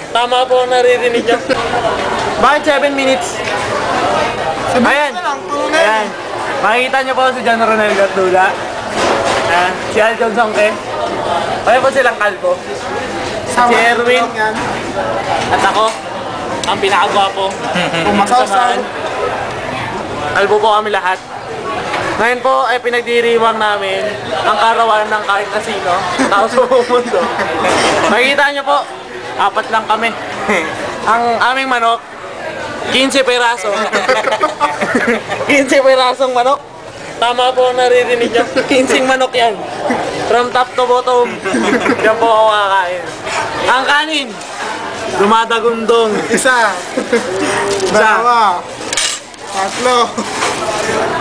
Tama po ang naririnig niya. Bakit 7 minutes? Ayan. Ayan. Makikita niyo po si John Ronel Gatdula. Si Aljon Songke. Ayan po silang kalbo. Si Erwin. At ako. Ang pinakagwapo. Pumasasan. Kalbo po kami lahat. Ngayon po ay pinagdiriwang namin ang karawan ng kahit na sino. Tao sa mundo. Makikita niyo po. 4 lang kami. Ang aming manok, 15 peraso. 15 perasong manok. Tama po ang naririnig niyo. 15 manok yan. From top to bottom. Yan po ako kakain. Ang kanin, dumadagundong. Isa. Dalawa. Tatlo.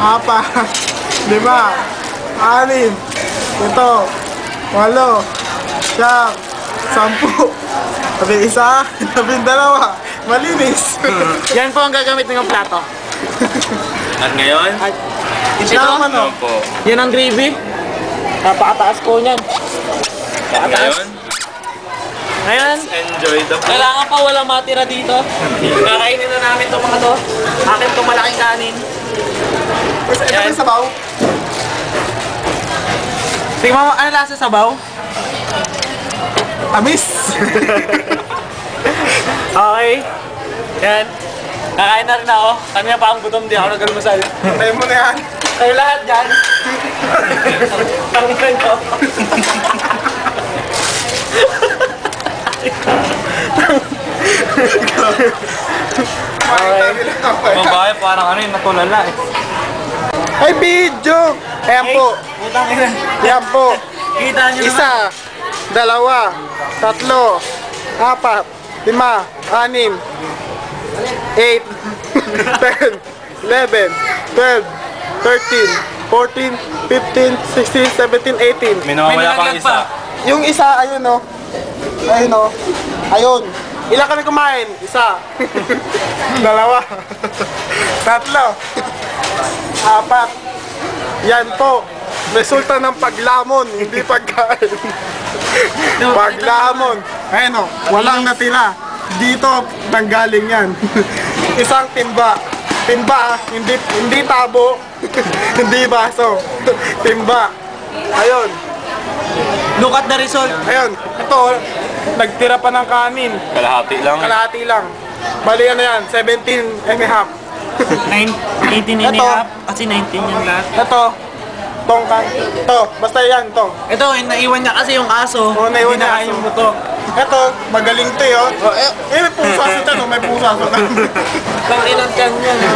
4. 5. 6. 7. 8. 9. 10. 11. 12. 13. 14. 15. 16. 17. 18. Malinis. Yan po ang gagamit ng plato. At ngayon, Ito ano po. Yan ang gravy. Napakataas po niyan. At Ngayon, enjoy the food. kailangan pa walang matira dito. Kakainin na namin itong mga to. Akin itong malaking kanin. Ito yung sabaw. Tingnan mo, ano lasa sabaw? Tamis. Okay. Yan. Kakain na rin ako. Kanina pa ang gutom, di ako nag-almusal. Tayo mo na yan. Kayo lahat dyan. Tangan ko. Babae, parang ano yun, natulala eh. Ay, video. Ayan po. Putang ina. Yan po. Kita nyo naman. Isa. Dalawa. Tatlo. 4. 5. 6. 8. 10. 11. 12. 13. 14. 15. 16. 17. 18. May nawawala pang nilaglag isa. Yung isa, ayun o. Ayun o. Ayun. Ilan kami kumain? Isa. Dalawa. Tatlo. 4. Yan po. Resulta ng paglamon, hindi pagkain. Paglamon. Ayun o. Walang natira. Dito, nanggaling yan. Isang timba. Timba, hindi tabo. Hindi baso. Timba. Ayun. Look at the result. Ayun, ito, nagtira pa ng kanin. Kalahati lang. Kalahati lang. Bali ano yan, 17 and a half. 18 and a half. Kasi 19 yung lahat. Ito, tongkan. Ito, basta yan, to. Ito, naiwan niya kasi yung aso. Oo, naiwan Hindi niya yung aso. buto. Ito, magaling to yun. May pusa sa tanong, may pusa sa tanong. Pang ilan kan yan, ha?